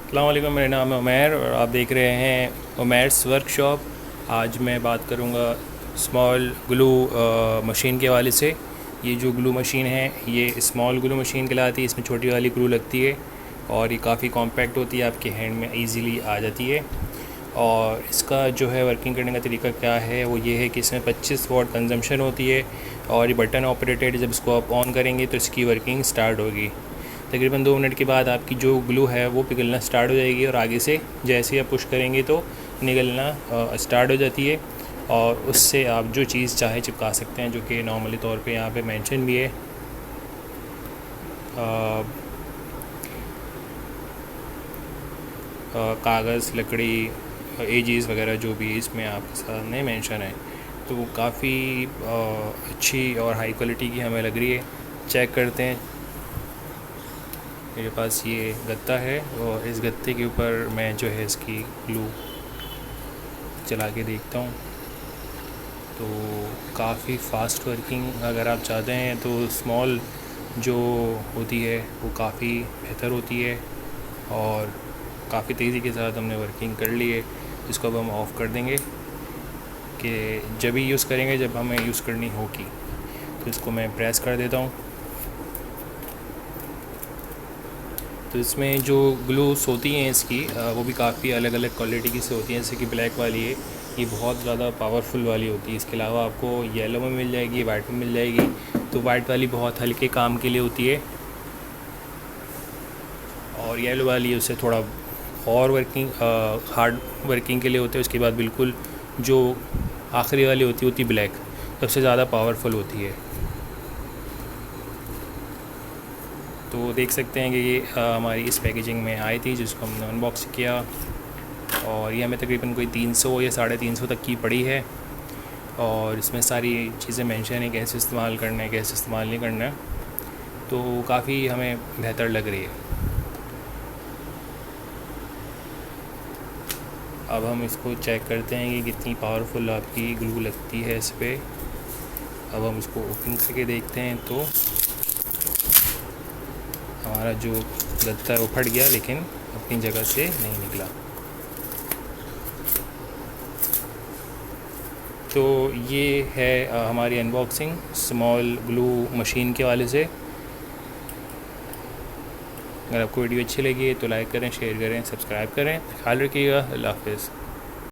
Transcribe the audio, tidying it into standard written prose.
अस्सलाम वालेकुम, मेरा नाम है उमैर और आप देख रहे हैं उमैर्स वर्कशॉप। आज मैं बात करूंगा स्मॉल ग्लू मशीन के हवाले से। ये जो ग्लू मशीन है ये स्मॉल ग्लू मशीन कहलाती है। इसमें छोटी वाली ग्लू लगती है और ये काफ़ी कॉम्पैक्ट होती है, आपके हैंड में इजीली आ जाती है। और इसका जो है वर्किंग करने का तरीका क्या है वो ये है कि इसमें 25 वाट कंजम्पशन होती है और ये बटन ऑपरेटेड। जब इसको आप ऑन करेंगे तो इसकी वर्किंग स्टार्ट होगी। तकरीबन 2 मिनट के बाद आपकी जो ग्लू है वो पिघलना स्टार्ट हो जाएगी और आगे से जैसे ही आप पुश करेंगे तो निकलना स्टार्ट हो जाती है और उससे आप जो चीज़ चाहे चिपका सकते हैं, जो कि नॉर्मली तौर पे यहाँ पे मेंशन भी है। कागज़, लकड़ी, एजीज़ वगैरह जो भी इसमें आपके सामने मेंशन है, तो वो काफ़ी अच्छी और हाई क्वालिटी की हमें लग रही है। चेक करते हैं। मेरे पास ये गत्ता है और इस गत्ते के ऊपर मैं जो है इसकी ग्लू चला के देखता हूँ। तो काफ़ी फ़ास्ट वर्किंग अगर आप चाहते हैं तो स्मॉल जो होती है वो काफ़ी बेहतर होती है और काफ़ी तेज़ी के साथ हमने वर्किंग कर ली है। इसको अब हम ऑफ़ कर देंगे कि जब भी यूज़ करेंगे जब हमें यूज़ करनी होगी। तो इसको मैं प्रेस कर देता हूँ। तो इसमें जो ग्लूस होती हैं इसकी वो भी काफ़ी अलग अलग क्वालिटी की से होती हैं। जैसे कि ब्लैक वाली है, ये बहुत ज़्यादा पावरफुल वाली होती है। इसके अलावा आपको येलो में मिल जाएगी, वाइट में मिल जाएगी। तो वाइट वाली बहुत हल्के काम के लिए होती है और येलो वाली उससे थोड़ा और वर्किंग हार्ड वर्किंग के लिए होते हैं। उसके बाद बिल्कुल जो आखिरी वाली होती है ब्लैक, सबसे ज़्यादा पावरफुल होती है। तो देख सकते हैं कि ये हमारी इस पैकेजिंग में आई थी जिसको हमने अनबॉक्स किया और ये हमें तकरीबन कोई 300 या 350 तक की पड़ी है। और इसमें सारी चीज़ें मेंशन है, कैसे इस्तेमाल करना है, कैसे इस्तेमाल नहीं करना है। तो काफ़ी हमें बेहतर लग रही है। अब हम इसको चेक करते हैं कि कितनी पावरफुल आपकी ग्लू लगती है इस पर। अब हम इसको ओपन करके देखते हैं तो हमारा जो गत्ता है वो फट गया लेकिन अपनी जगह से नहीं निकला। तो ये है हमारी अनबॉक्सिंग स्मॉल ग्लू मशीन के वाले से। अगर आपको वीडियो अच्छी लगी तो लाइक करें, शेयर करें, सब्सक्राइब करें। ख्याल रखिएगा। अल्लाह हाफ़िज़।